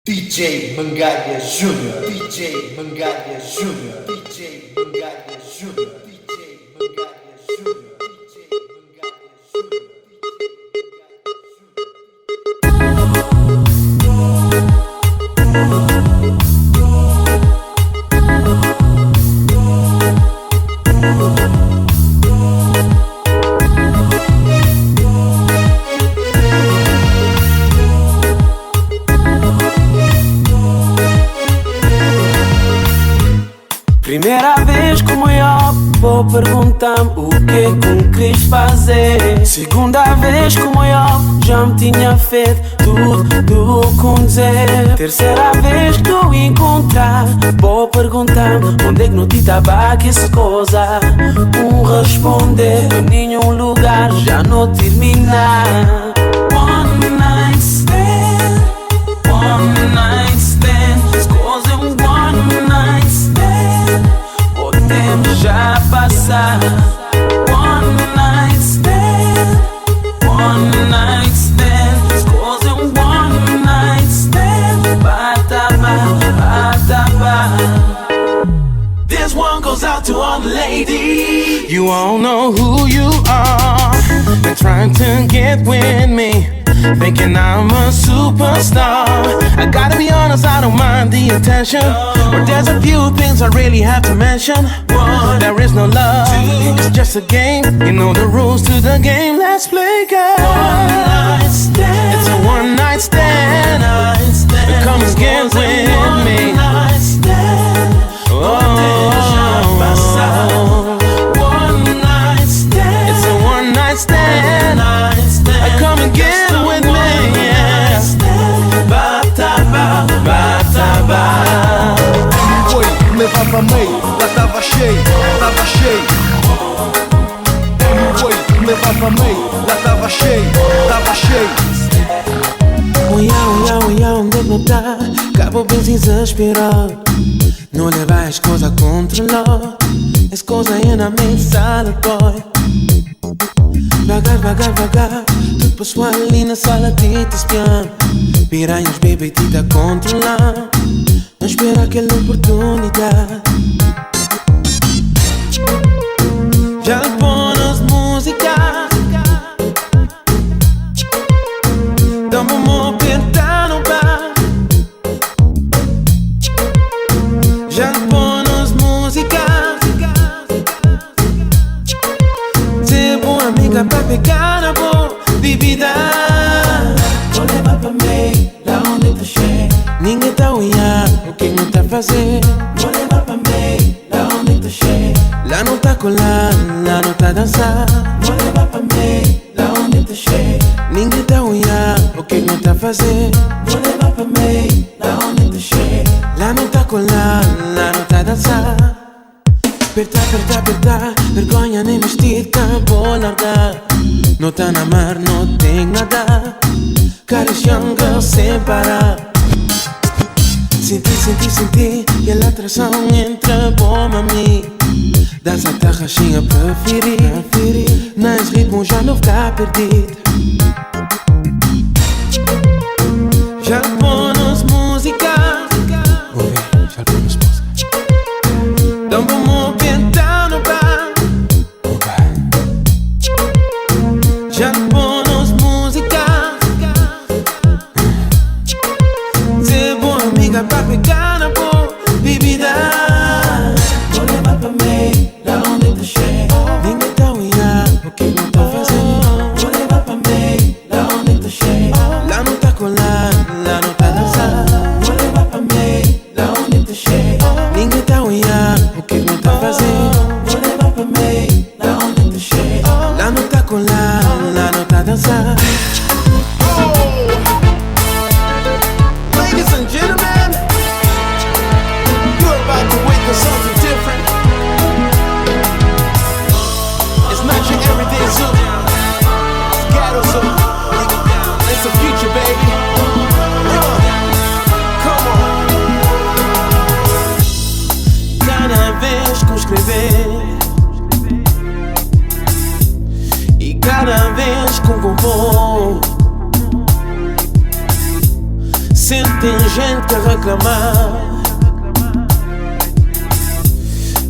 DJ Mangalha Jr, DJ Mangalha Jr, DJ Mangalha Jr, DJ Mangalha Jr, DJ Primeira vez como eu vou perguntar-me o que quis fazer. Segunda vez como eu já me tinha feito tudo com dizer. Terceira vez que eu encontrar, vou perguntar-me onde é que não te tava que essa coisa. Responder em nenhum lugar já não terminar. One night stand, one night stand. As coisas é one night stand. Podemos já passar. One night stand, one night stand. As coisas é one night stand. Bata. This one goes out to all the ladies. You all know who you are. Been trying to get with me, thinking I'm a superstar. I gotta be honest, I don't mind the attention, but there's a few things I really have to mention. There is no love, it's just a game. You know the rules to the game, let's play guys. It's a one night stand. Come and get with me. It's a one night stand. Come and get with me, yeah. Bata. Foi, levava meio, lá tava cheio. Foi, levava meio, lá tava cheio. Olha, onde é que não tá? Acabo bem desesperado. Não leva as coisas a controlar. As coisas é na mensala, boy. Vagar. Tudo passou ali na sala de te espiando. Piranhas, baby, te dá controlar. Não espera aquela oportunidade. Já lhe põe as músicas. Dá-me uma apertar no bar. Já lhe põe as músicas. Ser boa amiga pra pegar na boa bebida. Vou levar pra mim, lá onde tu chega. Ninguém tá olhando o que não tá fazendo. Vou levar pra mim, lá onde tu chega. Lá não tá colando, lá não tá dançando. Vou levar pra mim, lá onde tu chega. Ninguém tá olhando o que não tá fazendo. Vou levar pra mim, lá onde tu chega. Lá não tá colando, lá não tá dançando. Apertar, vergonha nem vestir, vou largar. Não tá na mar, não tem nada. Caras young sem parar. Senti aquela atração entre bom mami. Dança a tarraxinha preferir. Nas ritmos já não ficar perdido. Já põe as músicas. Vou ver, já põe as músicas. Então vamos pintar no bar. Já põe as músicas. Ser boa amiga pra pegar na boa bebida. Vou levar pra mim, lá onde tu chega. Ninguém tá olhando o que não tá fazendo. Vou levar pra mim, lá onde tu chega. Lá não tá colando, lá não tá dançando. Vou levar pra mim, lá onde tu chega. Ninguém tá olhando o que não tá fazendo. Vou levar pra mim, lá onde tu chega. Lá não tá colando, lá não tá dançando. Ladies and gentlemen, tem gente que reclamar.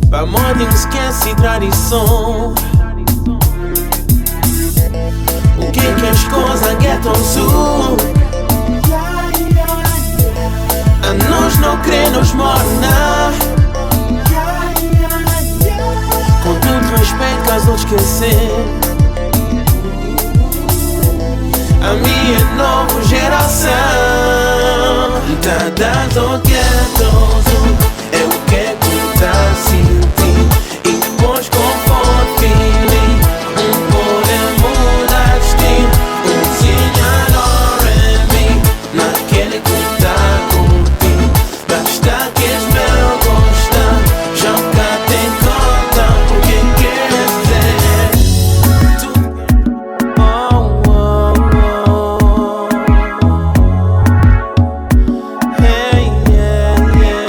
Pra moda esquece tradição. O que as coisas ghetto sul? A nós não crê nos morna. Com todo respeito, caso esquecer. A minha nova geração tá dando ghetto. É o que tu tá sentindo. E depois com feeling podemos mudar destino. Senhor em mim, naquele que tá curtindo. Basta que és meu gostar. Já cá tem conta o que quer dizer. Hey, yeah, yeah.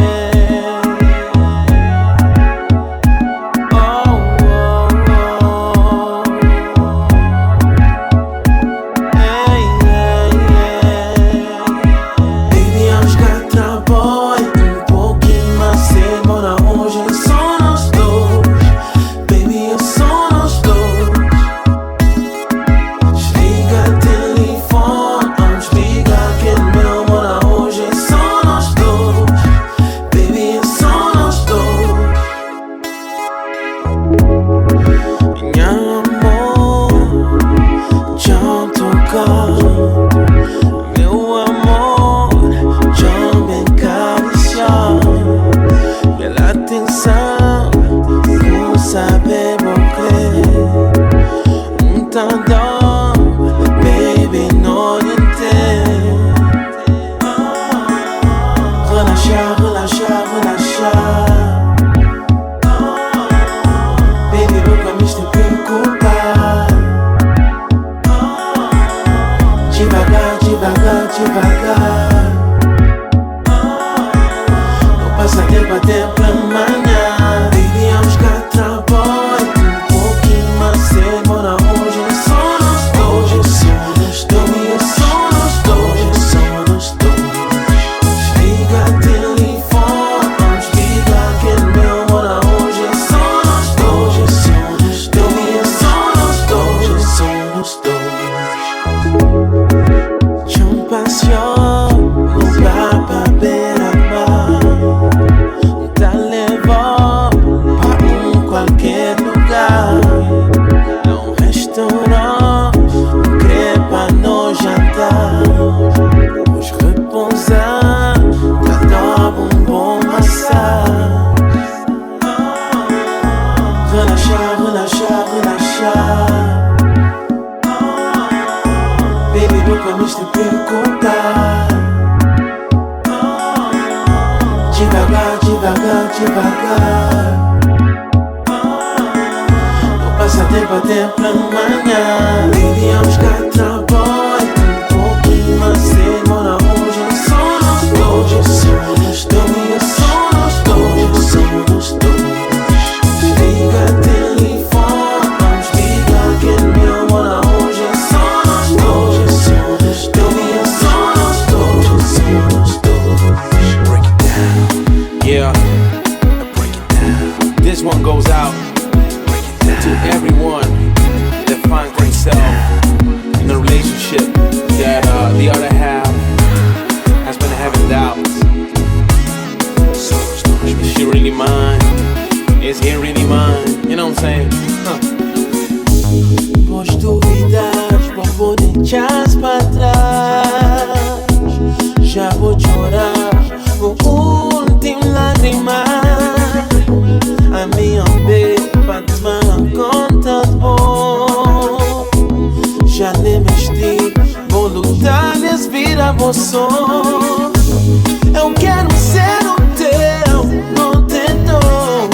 Eu quero ser o teu protetor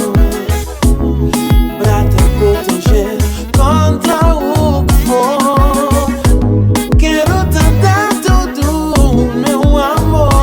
pra te proteger contra o que for. Quero te dar tudo, meu amor.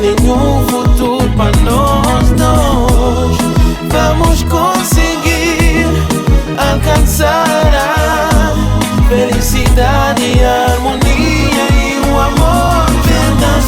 nenhum futuro para nós dois. Vamos conseguir alcançar a felicidade, a harmonia e o amor verdadeiro.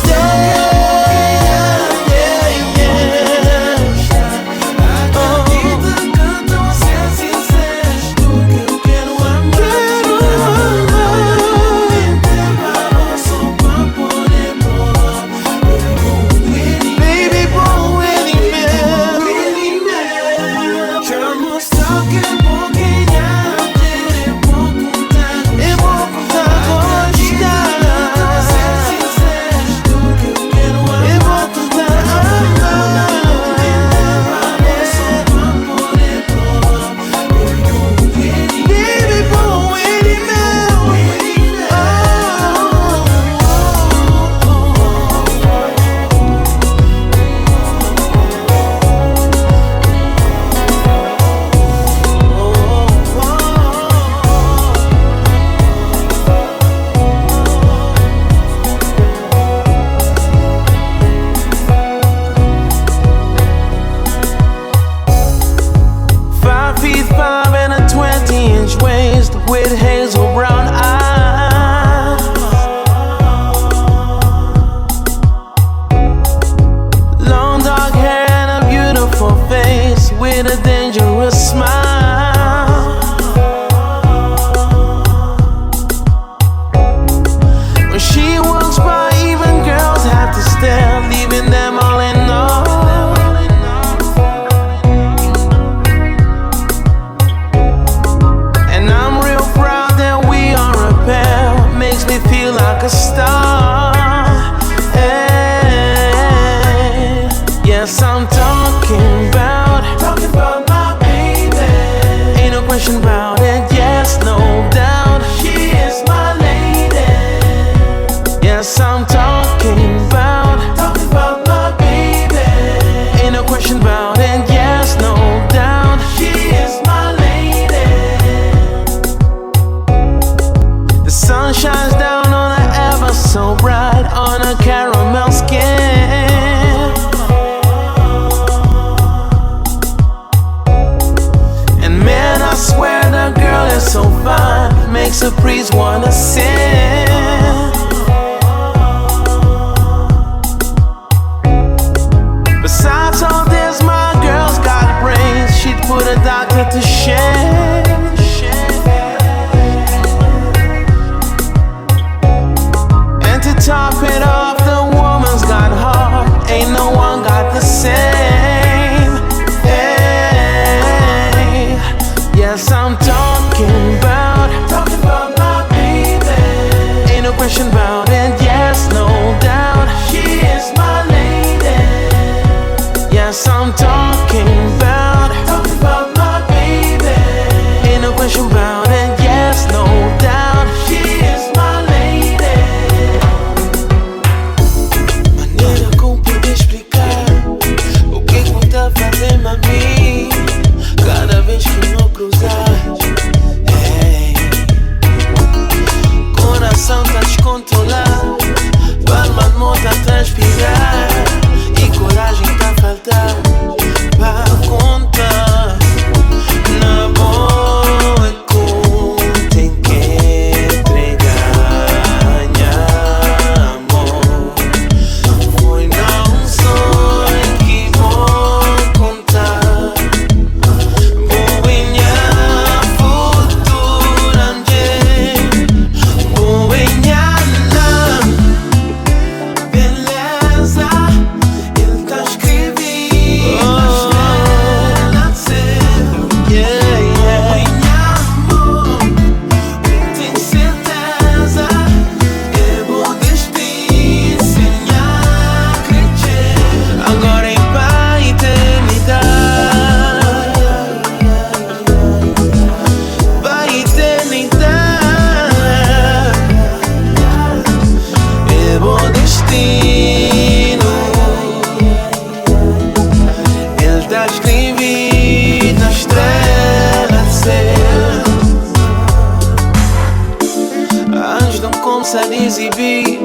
começa a exibir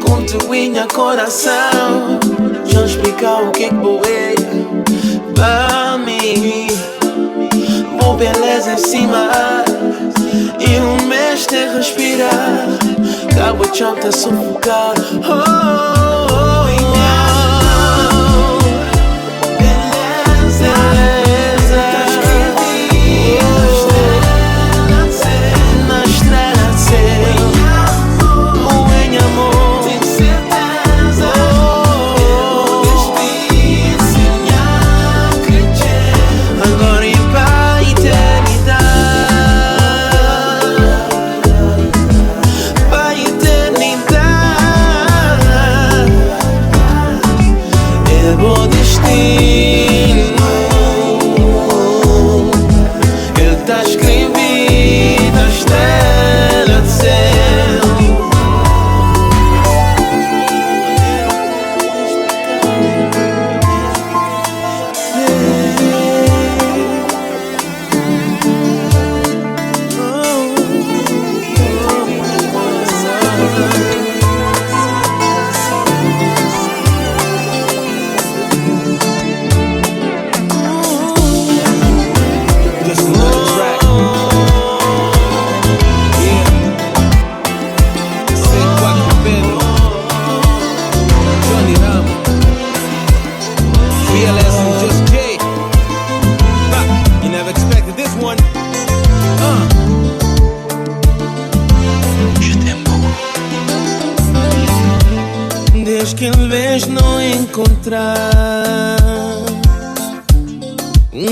com tu minha coração. Já explicar o que vou é pra mim. Vou beleza em cima e um mês te respirar. Cabo de chão te sufocar.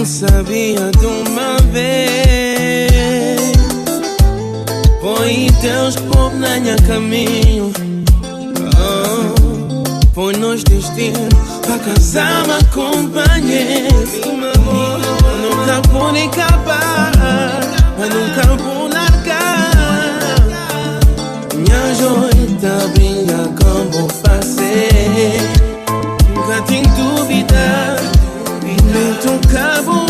Sabia de uma vez, põe Deus por na minha caminho, põe nos destinos para casar, me acompanhar. Nunca vou nem acabar, mas nunca vou largar. Minha joia brinca como vou fazer, nunca tenho dúvida. Então cabo,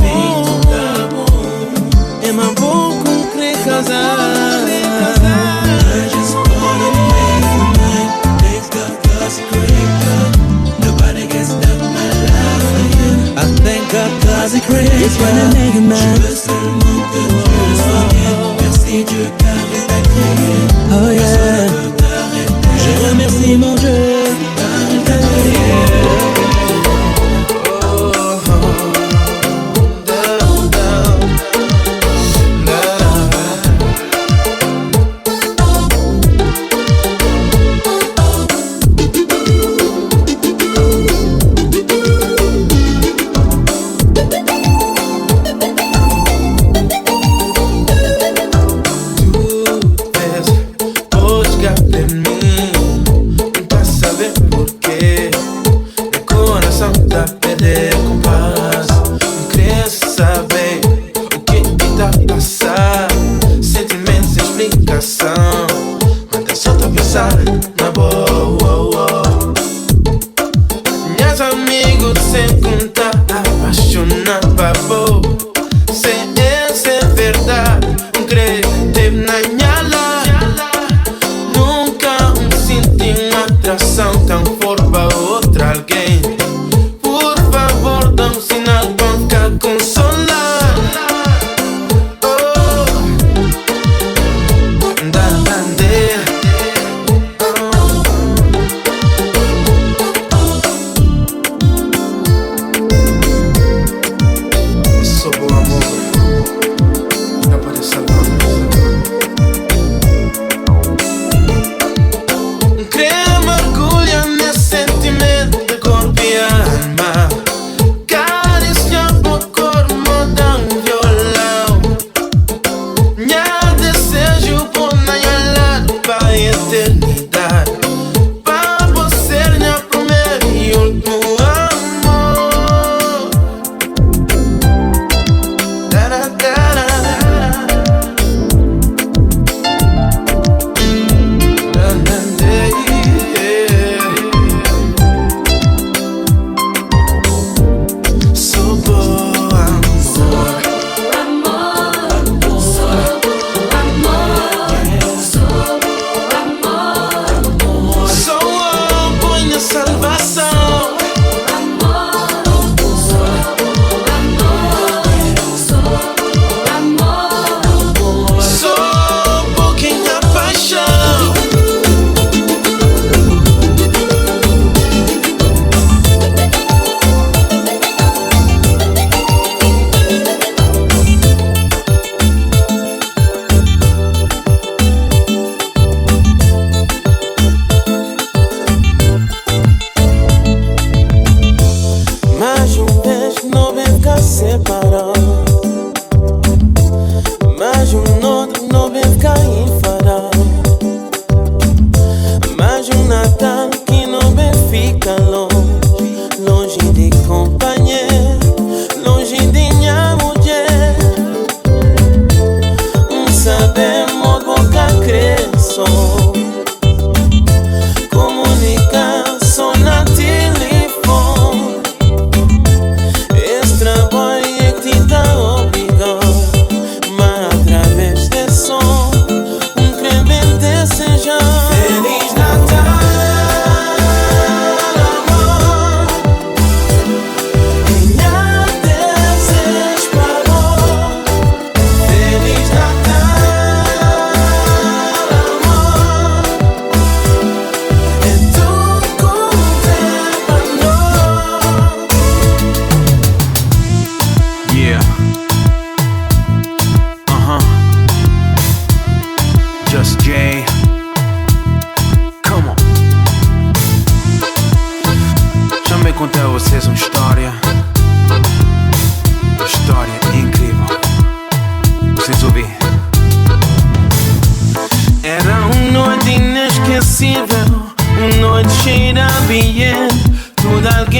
é uma boa com querer casar. I just wanna make you mine. They've got consecrated. Nobody gets that my love. I thank God consecrated. It's when I make you mine. Je veux seulement que tu le sois bien. Merci Dieu car il t'a créé. Oh yeah. Je remercie mon Dieu car il t'a créé.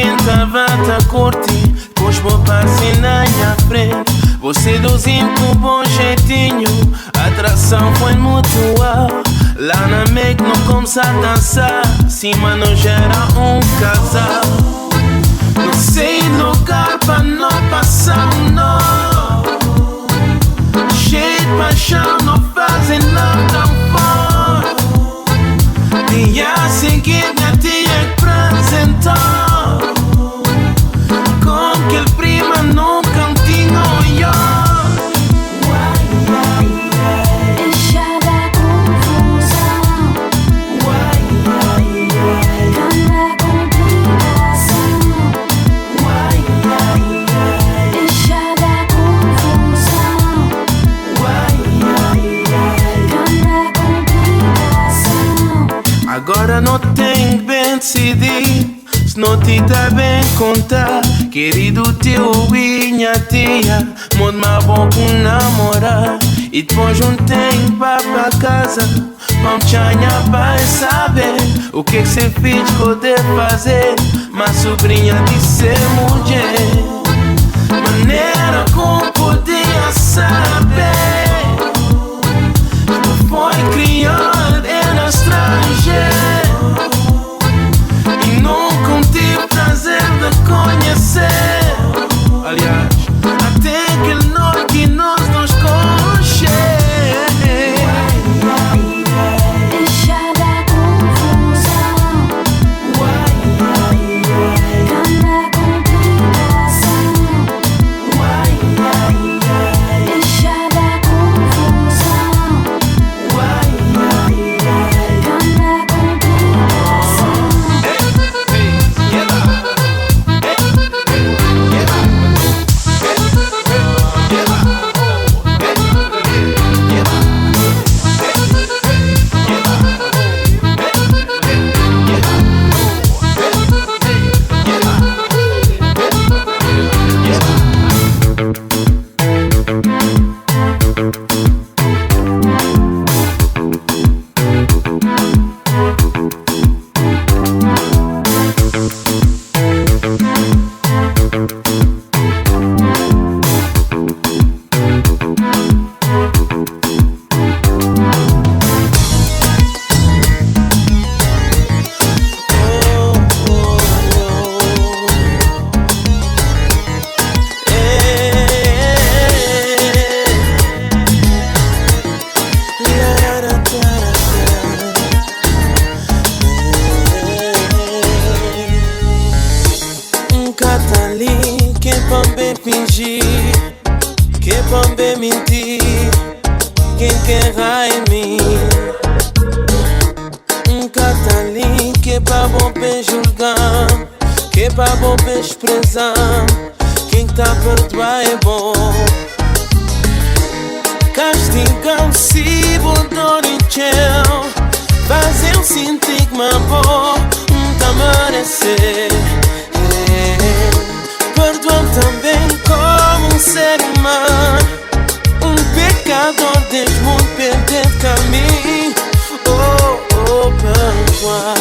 quem tava a curtir, pois vou passar na minha frente. Você dozinho com bom jeitinho, a atração foi mutual. Lá na make não começa a dançar, cima não gera um casal. Não sei lugar pra não passar não. Cheio de paixão, não fazem nada forte. Dia seguinte minha tia apresentou como que ele prima num cantinho olhou. Deixa da confusão, canta complicação. Deixa da confusão, canta complicação. Agora não tem bem decidir, se não te dá bem contar. Querido teu e minha tia, mude mais bom com namorar. E depois não tem pra casa, vamos chanhar pra saber o que cê fez poder fazer. Mas sobrinha de ser mulher, maneira como podia saber. Foi criada em estrangeiro e nunca tive prazer de conhecer. Aliás, até aquele noite que nós nos conhecemos. Deixa da confusão, canta complicação. Deixa da confusão, canta complicação. Quem tá a perdoar é bom. Castigam-se, dor e tchau. Fazem sentir que uma boa tá merecer. Perdoam também como um ser humano. Um pecador desde muito perder caminho. Oh, oh, perdoar.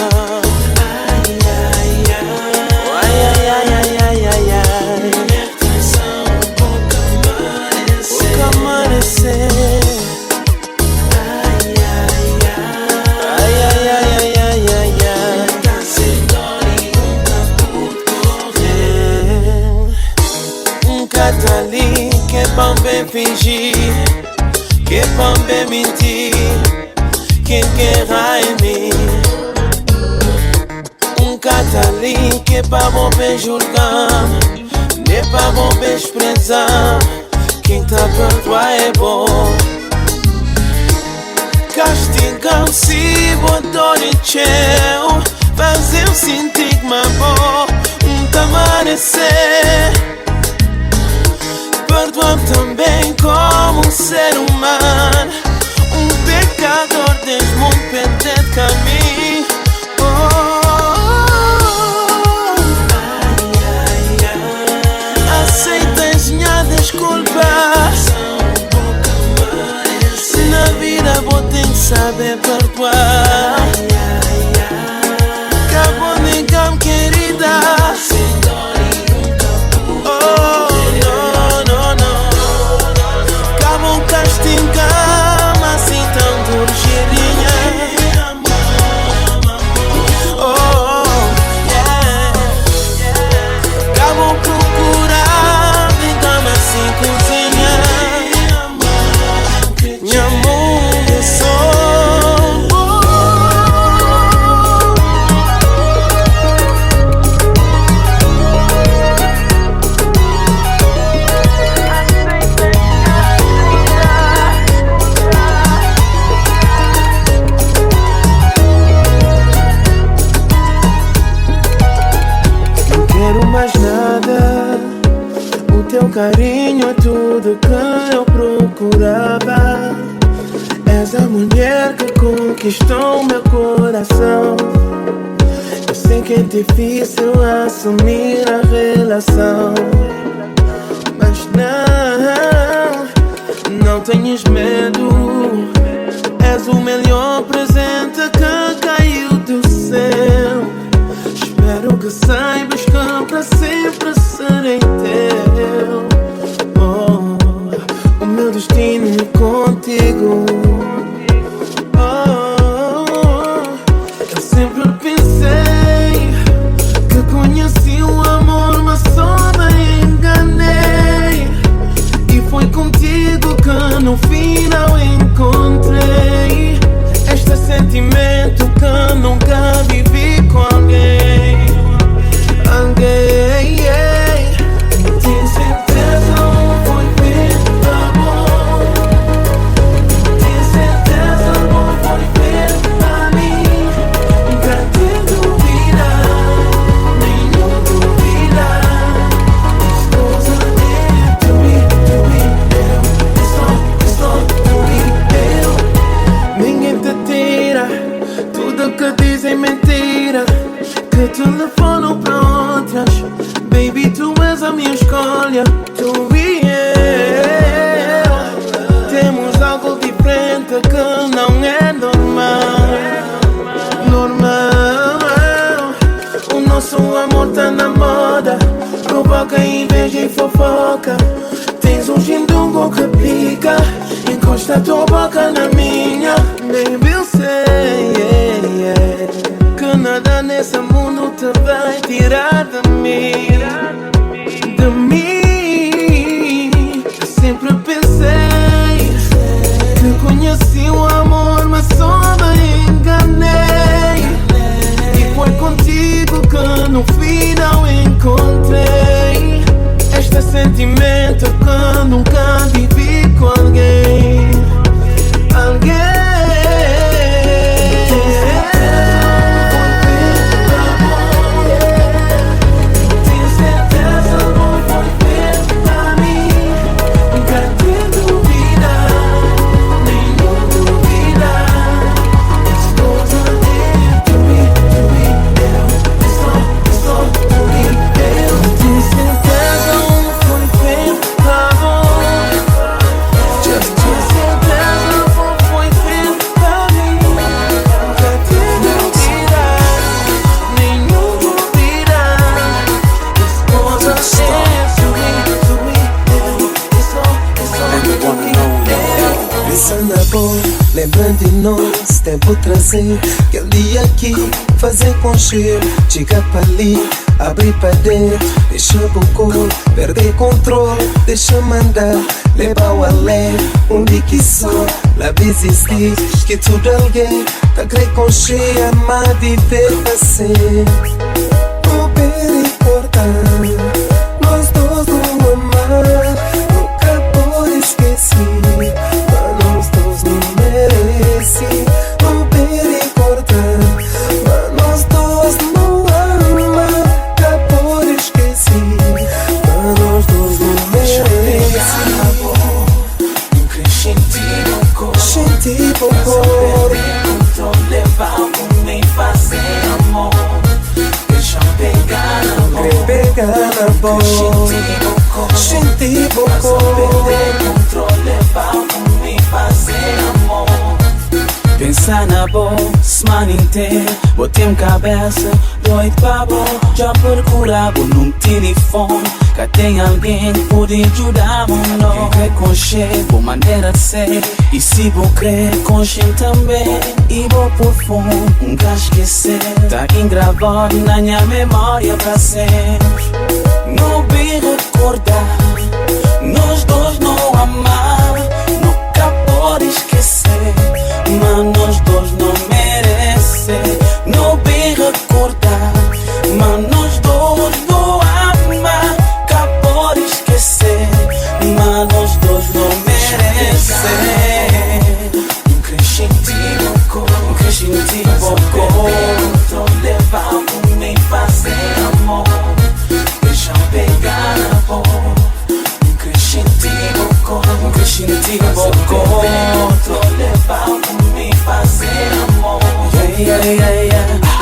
Ali que é pra bem fingir, que é pra bem mentir. Quem quer em mim? Ali que é pra bem julgar, não é pra bem desprezar. Quem tá a perdoar é bom. Castigam-se, dor e tchau. Fazem sentir que uma boa tá merecer. Perdoam também como um ser humano. Um pecador desde muito perder caminho. Aceitas minha desculpa. Na vida vou ter que saber perdoar. Acabou, negam, querida. carinho é tudo que eu procurava. És a mulher que conquistou meu coração. Eu sei que é difícil assumir a relação, mas não tenhas medo. És o melhor presente que caiu do céu. Espero que saibas que para sempre serei teu. Oh, o meu destino é contigo. Eu sempre pensei que conheci o amor, mas só me enganei. E foi contigo que no final encontrei este sentimento que nunca vivi com alguém. Tenho certeza não foi feito amor. Tenho certeza não foi feito pra mim. Nunca te duvidar, nenhum duvidar. Estou sozinho, to me, eu. Ninguém te tira, tudo que dizem mentira, que telefonam pra outras. Baby, tu és a minha escolha, tu e eu. Temos algo diferente que não é normal. O nosso amor tá na moda, provoca inveja e fofoca. Tens um gindungo que pica, encosta a tua boca na minha. Baby, eu sei que nada nesse mundo te vai tirar de mim. De mim. Eu sempre pensei que conheci o amor, mas só me enganei. E foi contigo que no final encontrei este sentimento que nunca vivi com alguém. Lembrando de nós, tempo trazer aquele dia aqui, fazer com cheiro, chega para ali, abrir para dentro, deixa bocô, perder controle, deixa mandar, levar o além, onde que sou, lá existir, que tudo alguém, tá creio com cheio, amar, viver assim. O bem importante, nós dois não amar, nunca pode esquecer. Não bem recordar, mas nós dois não amamos. Nunca pode esquecer, mas nós dois não merecemos. Nunca senti pouco, perder controle, levar por nem fazer amor. Deixa eu pegar na mão, pegar na mão. Senti pouco, perder controle, levar por nem fazer amor. Pensar na boa, semana inteira, botei-me cabeça, doido pra bom. Já procurava num telefone, cá tem alguém que pode ajudar-me, não. Quem quer concher, boa maneira de ser, e se vou crer, concher também. E vou por fundo, nunca esquecer, tá engravado na minha memória pra sempre. Não vi recordar, nós dois não amar, nunca pode esquecer. Mas nós dois não merecemos, não bem recordar. Mas nós dois não amar, cá pode esquecer. Mas nós dois não merecemos. Nunca senti pouco, tô levando nem fazer amor. Deixa eu pegar na boca, yeah, yeah, yeah.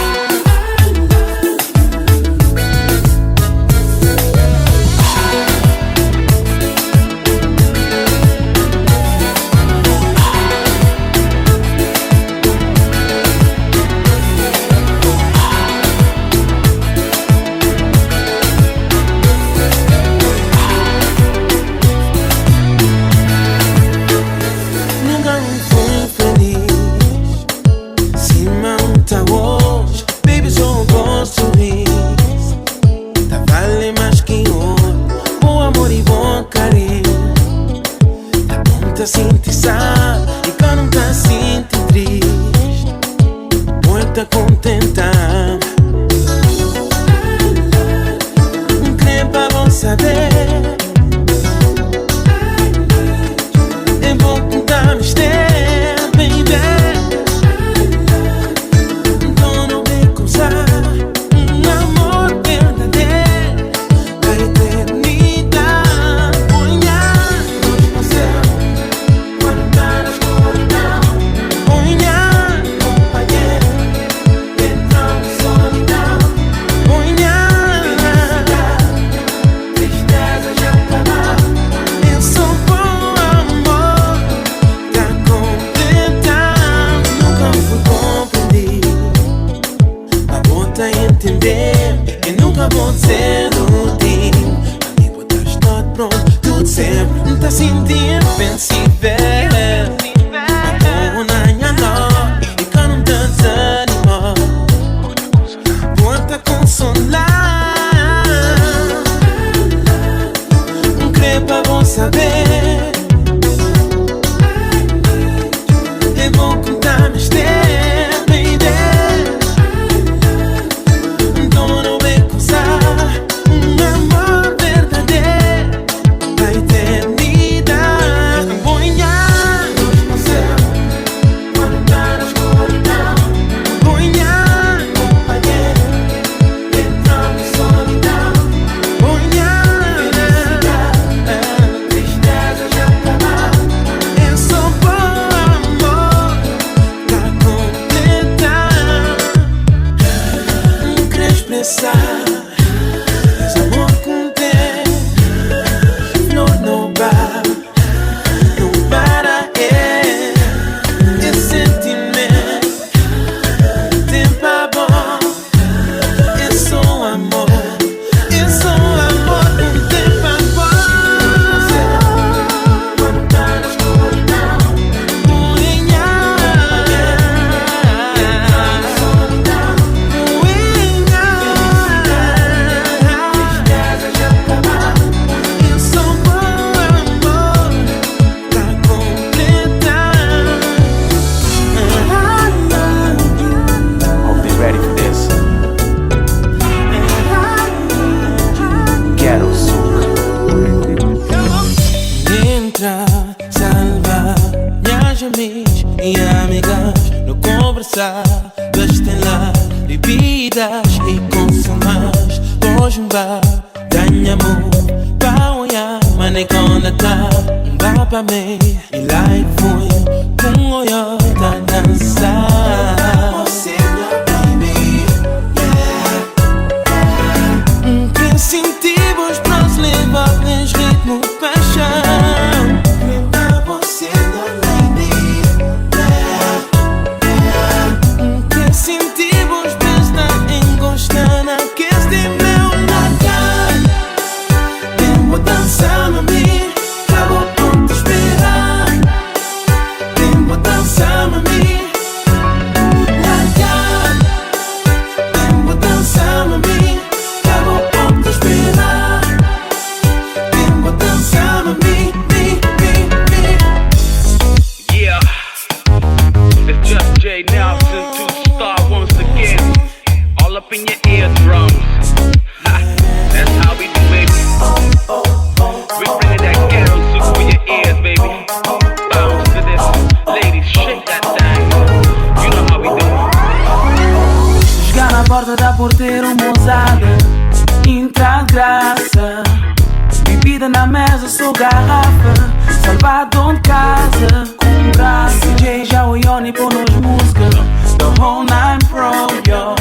whole 9 Pro, yo.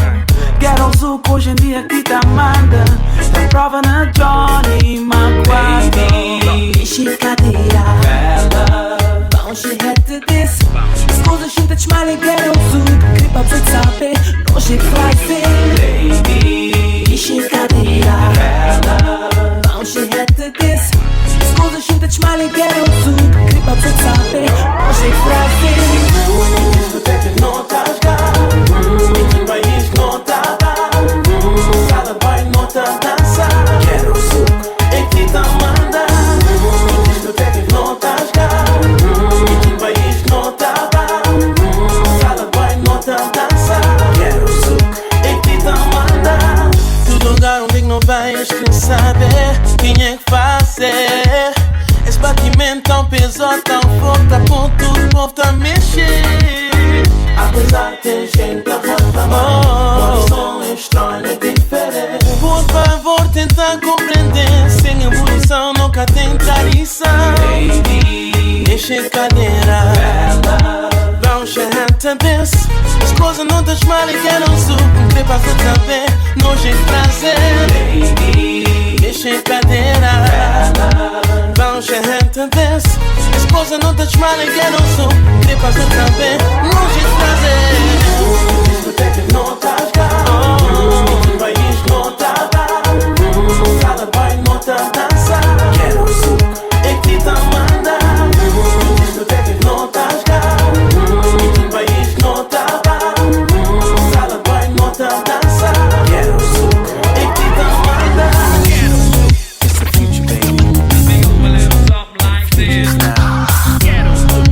Ghetto ZOUCK hoje em dia que tá manda. Tá prova na Johnny Maguire. Chicadeira, bom she had to this. Scusa, scinta c'male ghetto ZOUCK. Gripa per sape, non c'è frase. Lady, chicadeira, bom she had to this. Scusa, scinta c'male ghetto ZOUCK. Gripa per sape, non c'è frase. Discoteca não tá em país não tá cada boy não tá dança. Quero ZOUCK, é que tá manda. Discoteca não tá em país não tá cada boy não tá dança. Quero ZOUCK, é que tá manda. Todo lugar onde não vais quem saber quem é que fazer. Esse batimento tão pesado, tão forte, tá ponto, o povo tá mexer. Apesar de ter gente a reclamar, o som é estranho, é diferente. Por favor, tenta compreender. Sem evolução, nunca tem tradição. Baby, enche a cadeira, vamos chegar também. As coisas não das mal e quero ZOUCK. Não tem pra saber, não tem prazer. Baby, enche a cadeira, vamos chegar também. As coisas não das mal e quero ZOUCK. Não tem pra saber, não tem prazer. Discoteca não tá no país não tá cada boy não tá dança. Quero ZOUCK, é que tá manda. Discoteca não tá no país não tá cada boy não tá dança. Quero ZOUCK, é que tá manda. It's the future, baby. Future's now. Ghetto ZOUCK.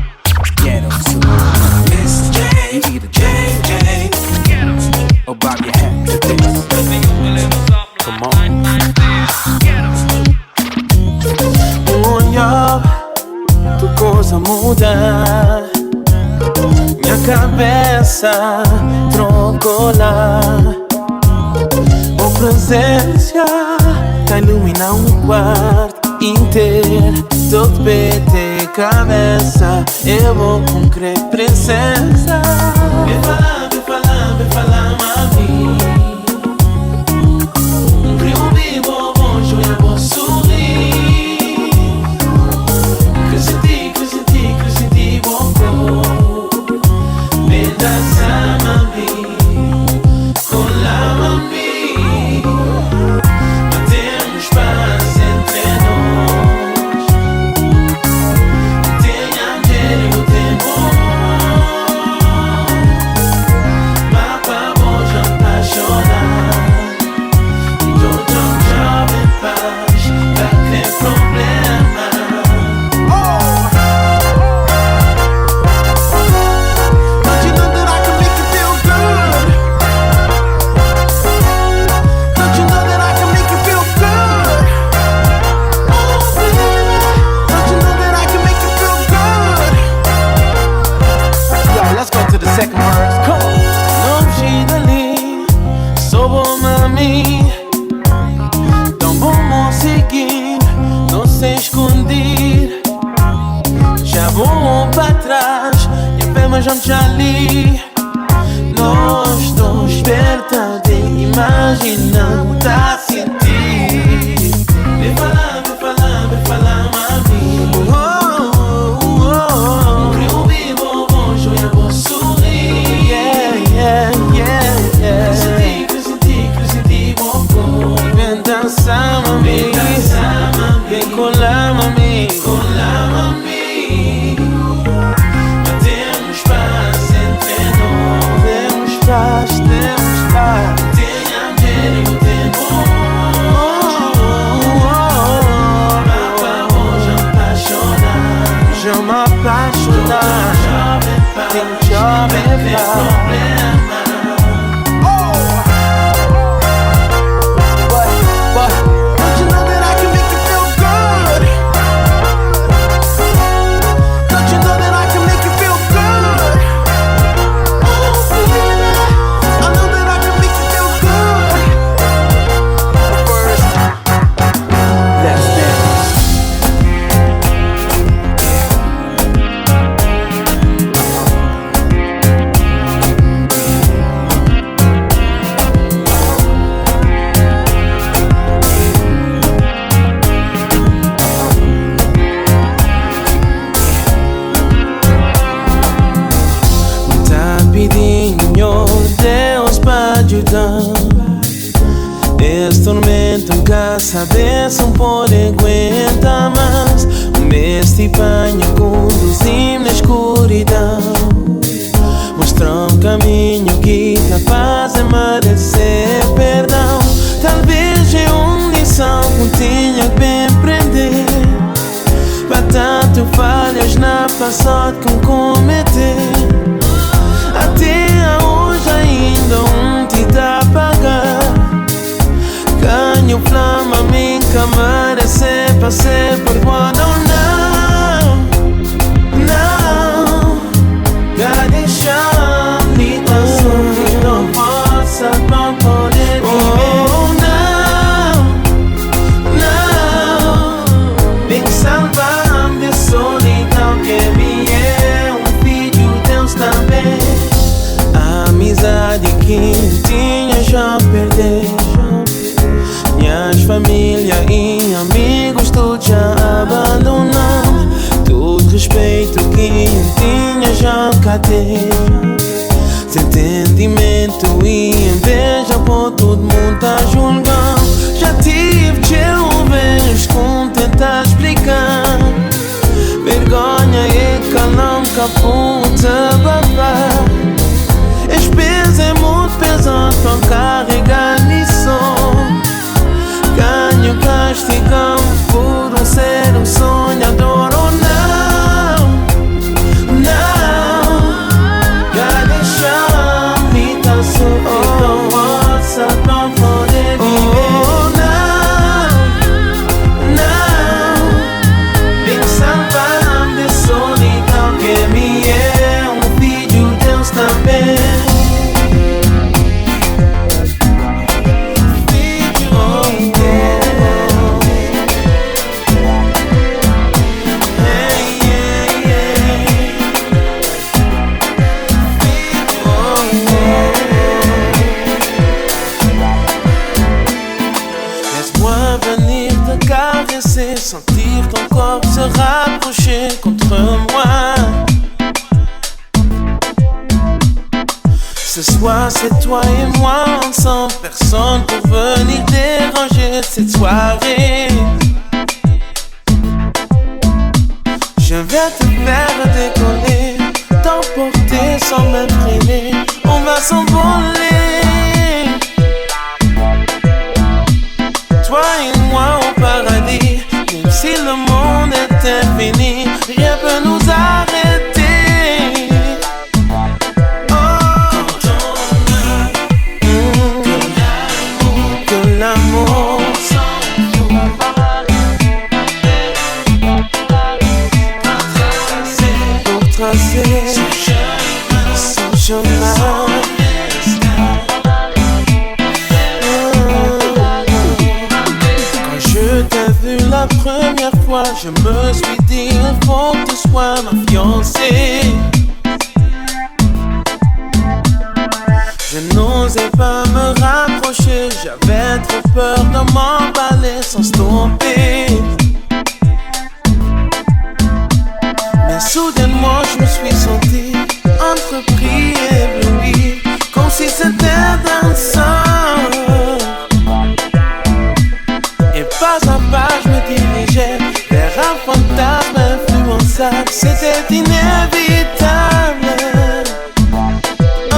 Miss J, you either J, or bob your hat to this. Come on. Olha, tu coisa muda. Minha cabeça trocou lá. A presença tá ilumina quarto inteiro. Todo PT cabeça. Eu vou com crer presença. Vem falar, mami. Rio vivo, bonjour, eu vou sorrir. Crescenti, boco. Vem dançar, mami. Cola, mami. Temos paz entre nós. Tenha o tempo. Mapa, bom, já tá chorando. Jovem paz, pra ter problema. Don't you know that I can make you feel good? Don't you know that I can make you feel good? Oh baby, don't you know that I can make you feel good? Yo, let's go to the second verse. Come on. Não gira ali, sou bom mami. Vamos seguir, não se esconder. Já vou pra trás, e bem mais onde já li. Nós dois perto de imaginar, tá a sentir. Vem falar, mami. Rio vivo, bonjour, eu vou sorrir. Yeah. Crescenti, boco. Vem dançar, mami. Vem colar, mami. Temos paz entre nós. Temos paz. Tenha o tempo. Mapa, hoje apaixonar. Já me apaixonar. Tem jovem paz. ajudar. Esse tormento nunca sabe se pode aguentar mais. O mês de banho conduzimos na escuridão. Mostra um caminho que capaz de merecer perdão. Talvez é uma lição que tinha que bem aprender. Para tanto falhas na passado que cometer. Até hoje ainda te dá a pagar. Ganho flama, minha câmara é para ser perdoado. Não, não, já deixa-me tão sorrir. Não possa não poder viver. Oh, não, não, vem salvar-me de solidão. Que me é filho, Deus também. A amizade que tinha já perdeu. Minhas família e amigos tu já abandonou. Todo respeito que tinha já cadê. Sem entendimento e inveja por todo mundo tá julgando. Já tive teu vez com tentar explicar. Vergonha e calão que pude babar. Esse peso é muito pesado para carregar lição. Ganho castigão por ser sonhador. Oh, não, não, já deixa-me tão sorrir. Não possa não poder viver. Oh, não, não, vem salvar-me de solidão. Que me é filho, Deus também. Sentir ton corps se rapprocher contre moi. Ce soir c'est toi et moi ensemble. Personne pour venir déranger cette soirée. Je vais te faire décoller, t'emporter sans m'imprimer. On va s'envoler. Toi et moi au paradis. Même si le monde est infini, rien peut nous arrêter. Oh, que l'amour pour tracer son chemin. La première fois, je me suis dit, il faut que tu sois ma fiancée. Je n'osais pas me rapprocher, j'avais trop peur de m'emballer sans stopper. Mais soudainement, je me suis senti entrepris et ébloui, comme si c'était d'un sang. Et pas à pas je me dirigeais vers un fantasme influençable. C'était inévitable. Oh,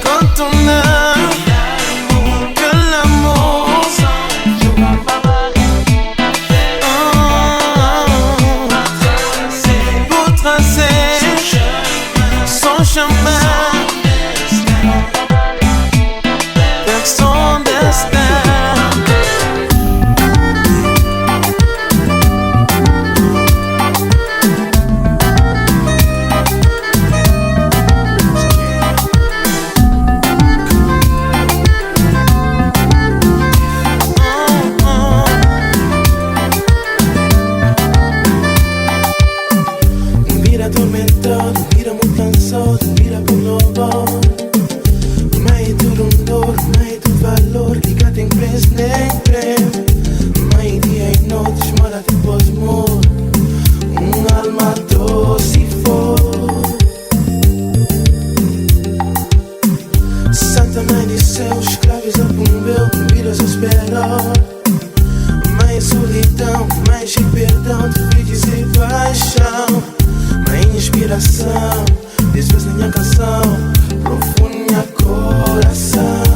quand on a que l'amour, pour tracer son chemin vers son destin. mãe de céu, escraviza meu, vidas espera. Mãe solidão, mãe de perdão, te vi dizer paixão. Mãe inspiração, desfez minha canção, profundo minha coração.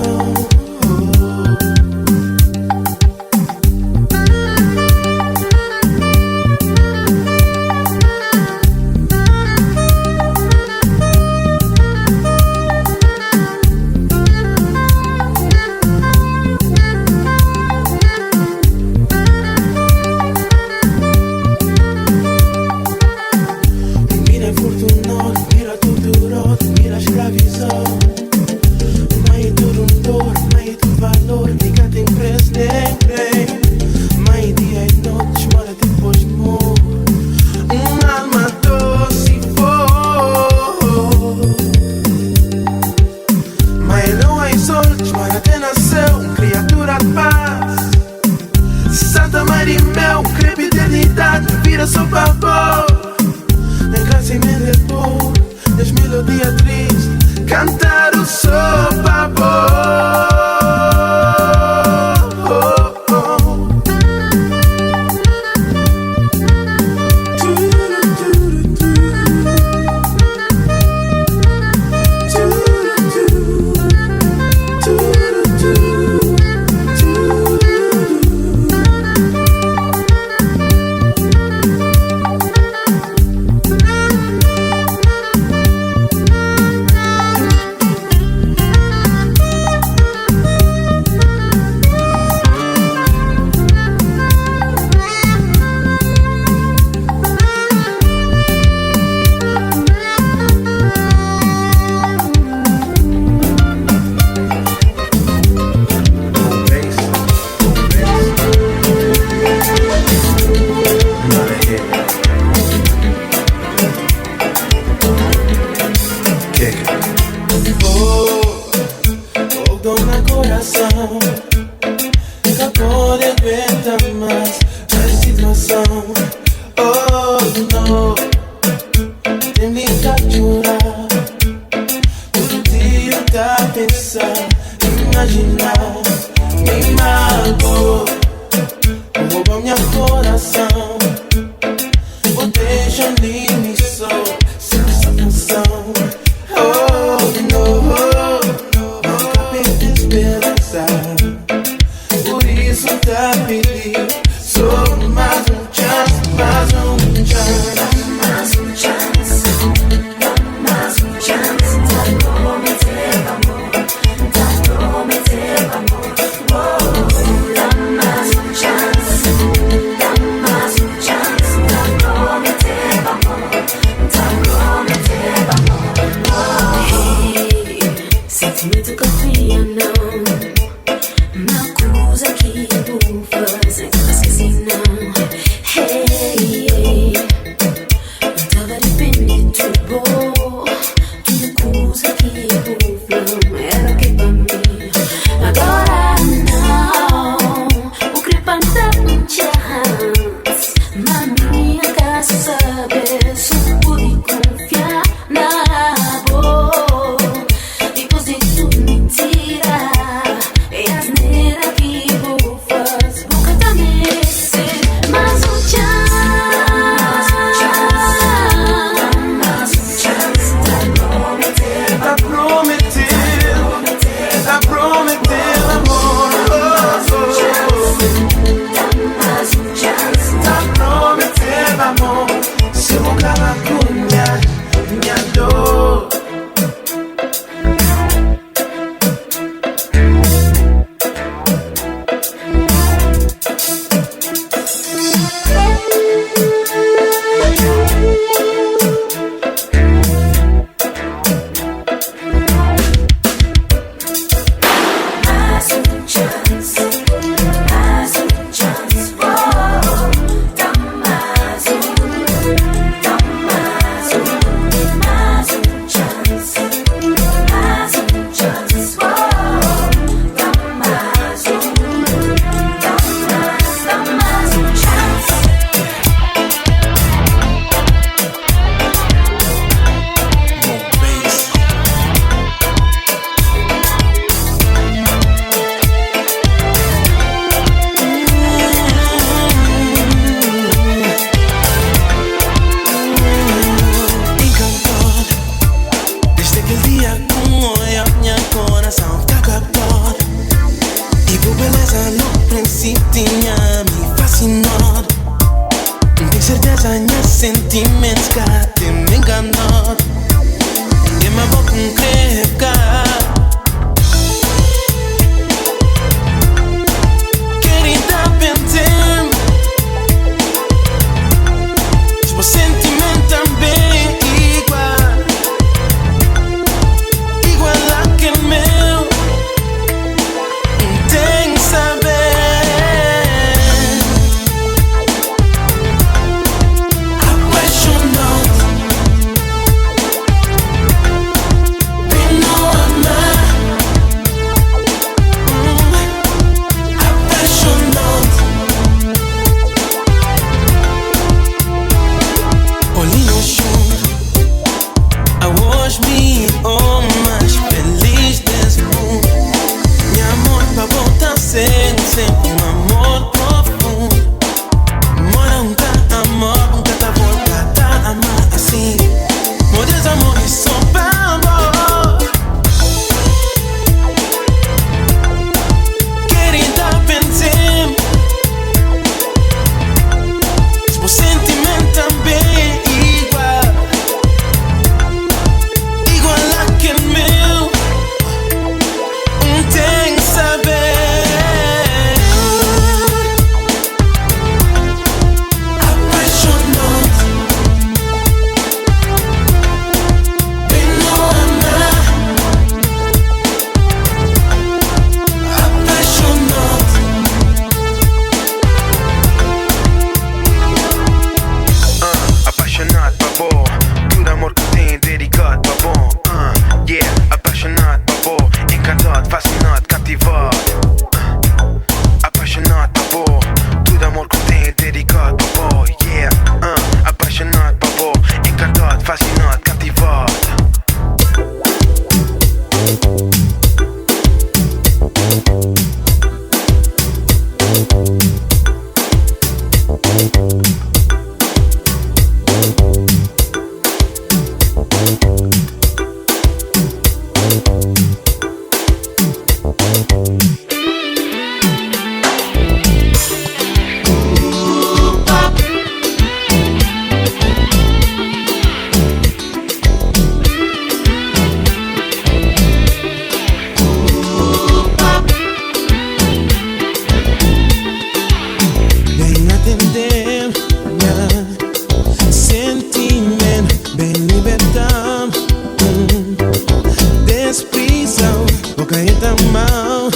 coração, vou cair da mão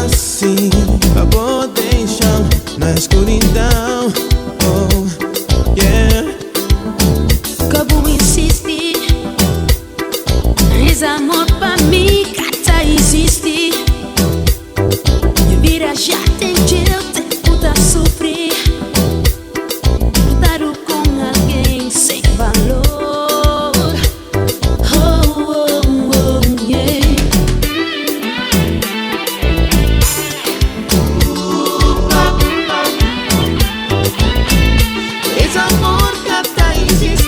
assim, pra poder chão na escuridão. Oh, yeah. Como insistir, esse amor pra mim já existe. Minha vida já tem tempo da sofrer. Dar com alguém sem valor. Oh, oh, oh, yeah. Esse amor que tá existindo.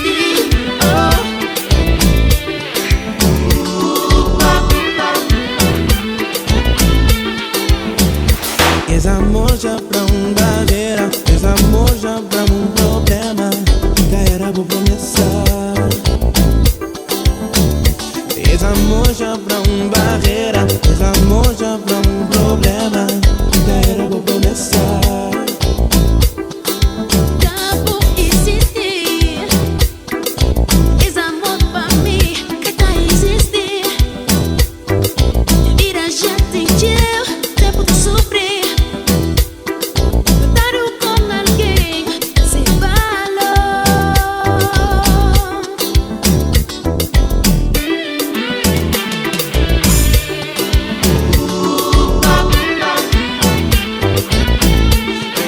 Esse amor já pra barreira, esse amor já pra problema. Já era por começar. Esse amor já pra barreira, esse amor já pra problema. Já era por começar. Acabou existir. Esse amor pra mim que tá existir. Minha vida já tem tempo de sofrer. Dar com alguém sem valor.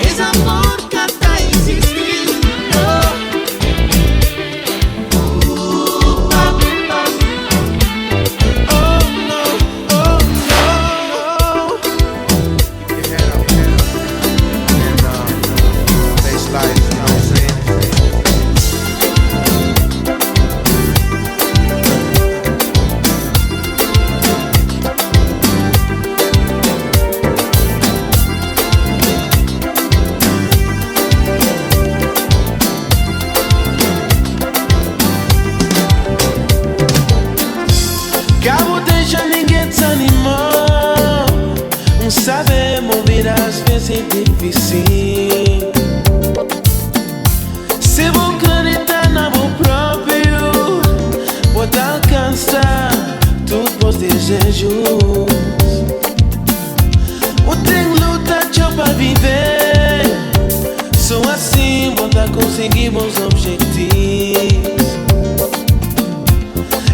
Esse amor que tá existindo. Oh no, oh no. Keep your head up, and face life, you know what I'm saying? Cabo deixa ninguém desanimar. Não saber mover às vezes é difícil. Se vou acreditar na vou próprio, pode alcançar tudo os desejos. O tem luta tchau pra viver. Só assim vou conseguir bons objetivos.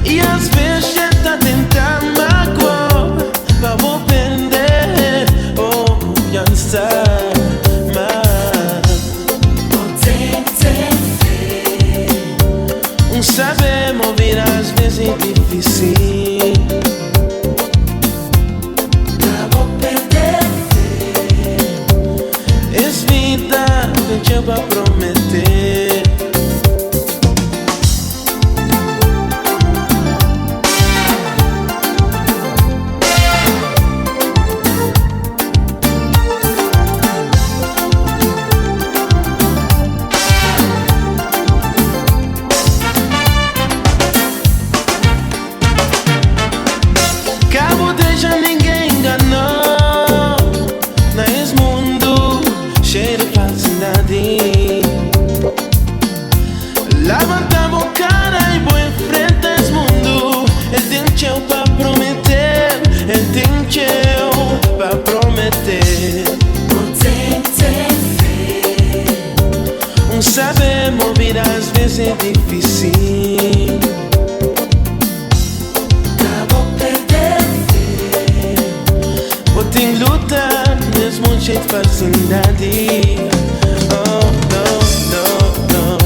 E às vezes já tá tentando magoar, pra vou perder ou confiança. Mas saber mover às vezes é difícil. Pra vou perder. Es vida, deixa pra prometer. Cabo deixa ninguém enganar. Nesse mundo cheio de falsidade. Levanta a cara e vou enfrentar esse mundo. Ele tem tchau pra prometer. Ele tem tchau pra prometer. Saber mover às vezes é difícil. Vou ter que lutar mesmo cheio de facilidade. Oh, no, no, no.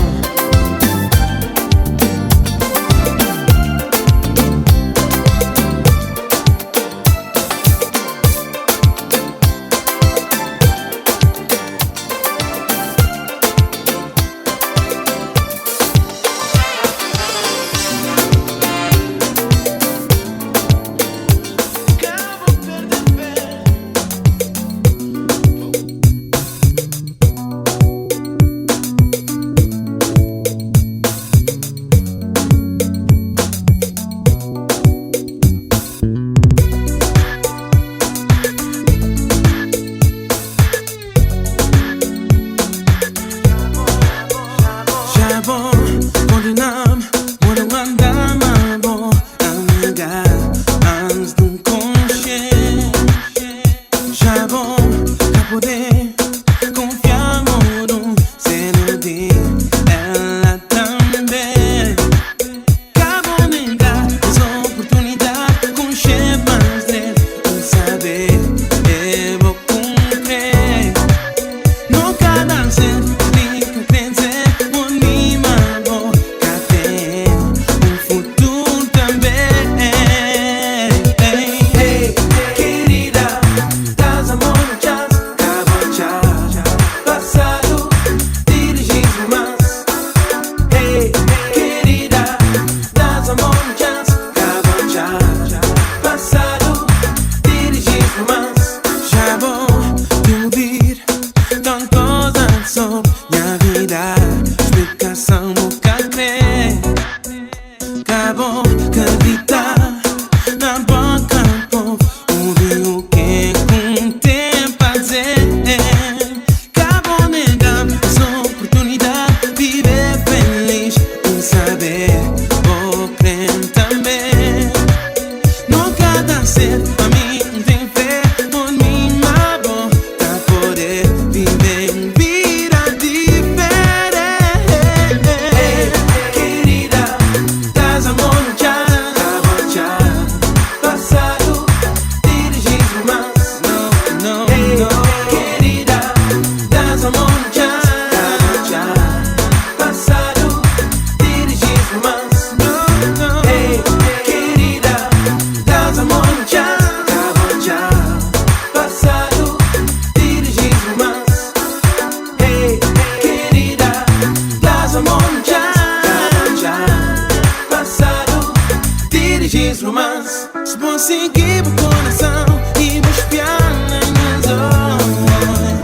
que o coração e vou espiar nas minhas olhos.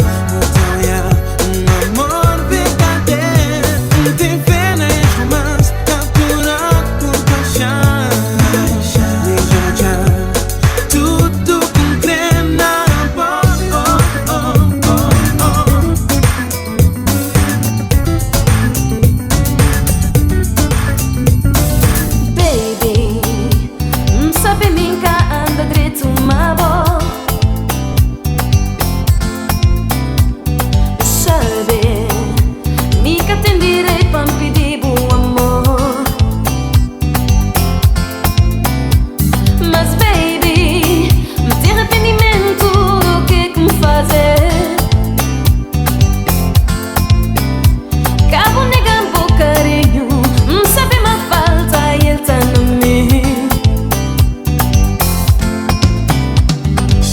Vou olhar um amor verdadeiro. Não tem fé nas romance, capturado por paixão. Tudo com crena. Baby, sabe mim cá anda direito uma boa. Sabe, me cá tem direito pra me pedir bom amor. Mas baby, me tem arrependimento do que me fazer. Cabo negando o carinho, sabe uma falta e ele tá no mim.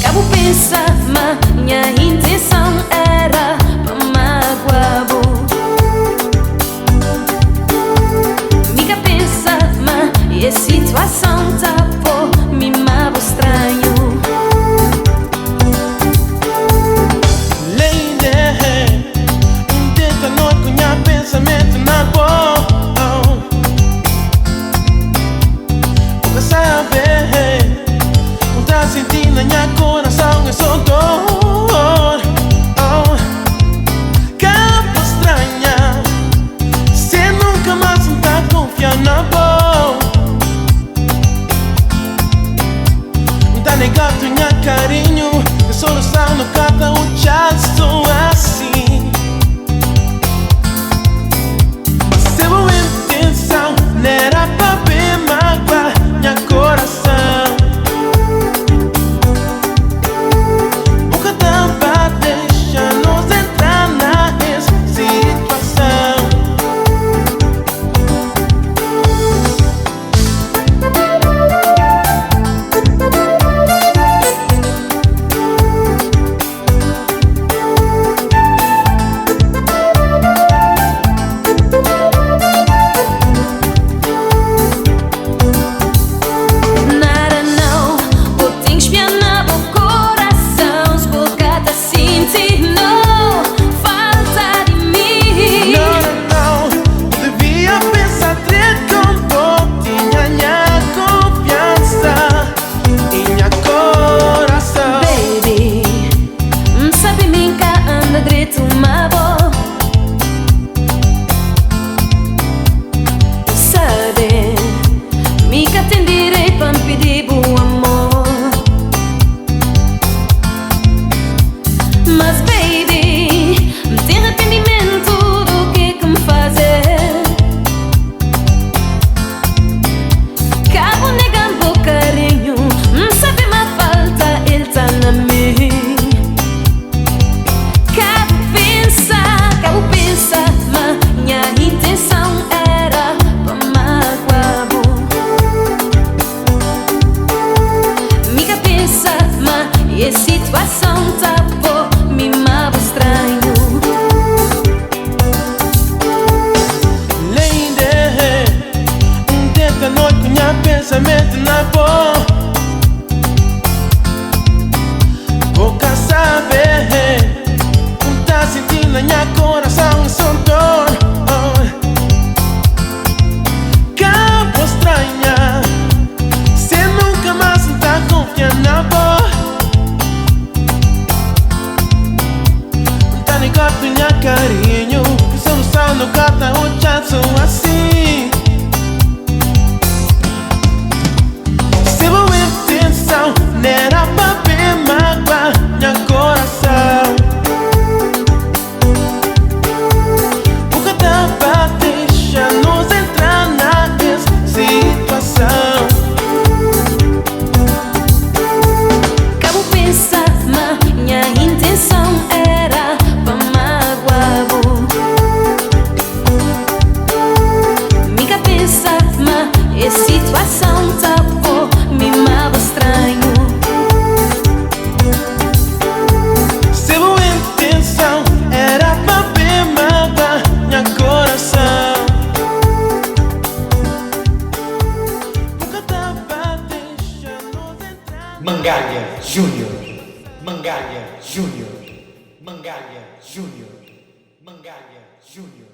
Cabo pensa, mas minha intenção era pra magoar. Mica pensa, mas a situação tá por me mago estranho. Lady, tenta noite com minha pensamento na boa. Nunca sabe, não tá sentindo na minha coração, eu sou dor. Cabo estranha, cê nunca mais não tá confiando na boa. Não tá negado minha carinho, a solução no cada um já sou assim. Mas se boa intenção não era pra ver magoar minha coração. Nunca tava deixando-nos entrar na situação. Nada não, vou ter que espionar o coração. Se por cada sentir, não falta de mim. Não, devia pensar direito como tinha minha confiança e minha coração. Baby, sabe mim cá anda direito uma boa. Sabe, me cá tem direito pra me pedir bom amor. Mas baby, me tem arrependimento do que me fazer. Cabo negando o carinho, sabe uma falta, ele tá na mim. Cabo pensa, mas minha intenção era pra magoar. Mica pensa, mas a situação tá por me mago estranho. Lady, tenta noite com minha pensamento na boa. Pouca saber, não tá sentindo na minha coração, sou dor. Cabo estranha, cê nunca mais não tá confiando na boa. Não tá ligado com minha carinho, que solução no gata o chance assim. Se vou Mangalha Jr. Mangalha Jr. Mangalha Jr. Mangalha Jr.